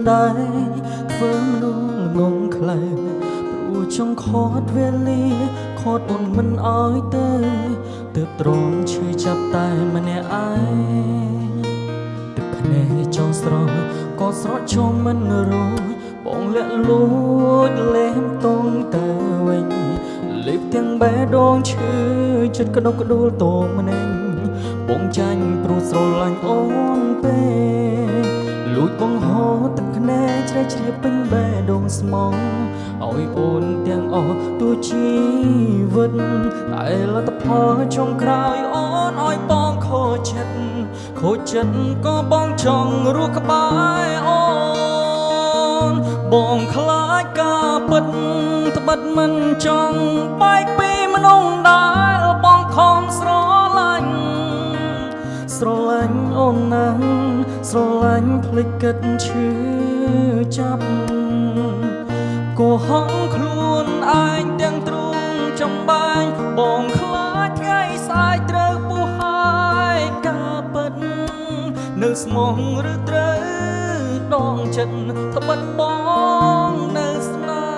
ដែរធ្វើមនុស្សងងខ្លៅព្រោះចង់ខត់វេលាខត់អូនមិនអោយទៅទើបទ្រាំឈឺចាប់តែម្នាក់ឯងទឹកភ្នែកចង់ស្រស់ក៏ស្រក់ជុំមិនរួចបងលាក់លួចលេមតងទៅវិញលេបទាំងបេះដូងឈឺចិត្តក្តុកក្តួលតងម្នេញបងចាញ់ព្រោះស្រឡាញ់អូនពេកលួចបងហូរទឹកភ្នែកជ្រែកជ្រាបពេញបេះដូងស្មងឲ្យអូនទាំងអស់ទូជីវិតតែលទ្ធផលចុងក្រោយអូនឲ្យបងខូចចិត្តក៏បងចង់រស់ក្បែរអូនបងខ្លាចការពិតត្បិតមិនចង់បែកពីមនុស្សដែលបងខំស្រឡាញ់អូនណាស់ស្រឡាញ់ភ្លេចគិតឈឺចាប់កុហកខ្លួនឯងទាំងទ្រូងចំបាញ់បងខ្លាចថ្ងៃស្អែកត្រូវពុះហើយការពិតនៅស្មងឬត្រូវដងចិត្តត្បិតបងនៅស្នេហ៍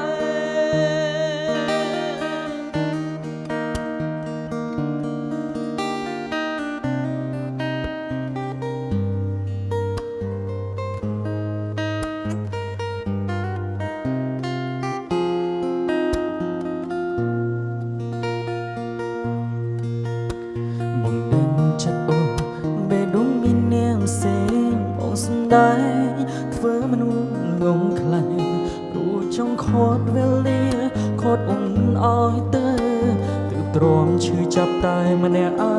ដែរធ្វើមនុស្សងងខ្លៅព្រោះចង់ខត់វេលាខត់អូនឲ្យទៅទើបទ្រាំឈឺចាប់តែម្នាក់ឯ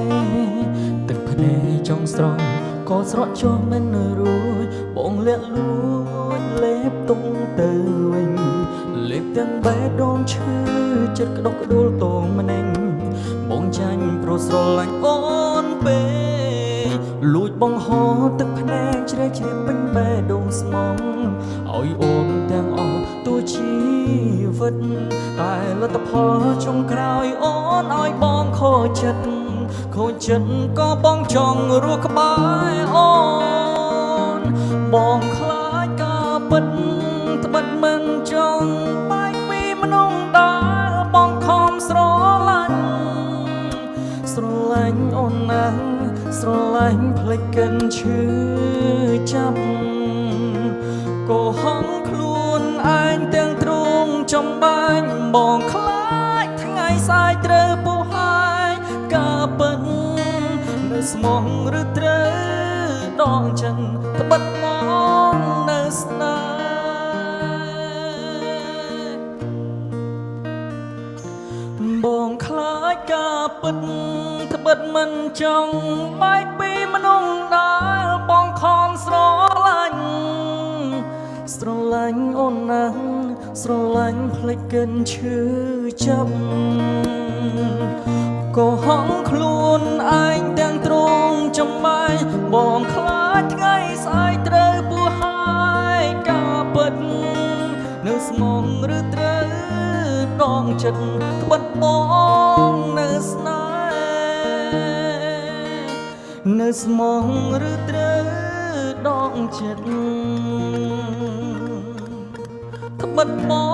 ងទឹកភ្នែកចង់ស្រង់ក៏ស្រក់ចុះមិនរួចបងលាក់លួចលេបទុំទៅវិញលេបទាំងបេះដូងឈឺចិត្តក្តុកក្តួលតងម្នេញបងចាញ់ព្រោះស្រឡាញ់អូនពេកលួចបងហូរទឹកភ្នែកជ្រែកជ្រាបពេញបេះដូងស្មងឲ្យអូនទាំងអស់ទូជីវិតតែលទ្ធផលចុងក្រោយអូនឲ្យបងខូចចិត្តក៏បងចង់រស់ក្បែរអូនបងខ្លាចការពិតត្បិតមិនចង់បែកពីមនុស្សដែលបងខំស្រឡាញ់អូនណាស់ស្រឡាញ់ភ្លេចកិនឈឺចាប់កុហកខ្លួនឯងទាំងទ្រូងចំបាញ់បងខ្លាចថ្ងៃស្អែកត្រូវពុះហើយការពិតនៅស្មងឬត្រូវដងចិត្តត្បិតមកនៅស្នេហ៍បងខ្លាចការពិតត្បិតមិនចង់បែកពីមនុស្សដែលបងខំស្រឡាញ់អូនណាស់ស្រឡាញ់ភ្លេចកិនឈឺចាប់កុហកខ្លួនឯងទាំងទ្រូងចំបាញ់បងខ្លាចថ្ងៃស្អែកត្រូវពុះហើយការពិតនៅស្មងឬត្រូវដងចិត្តត្បិតបងនៅស្នេហ៍នៅស្មងឬត្រូវដងចិត្តត្បិតបង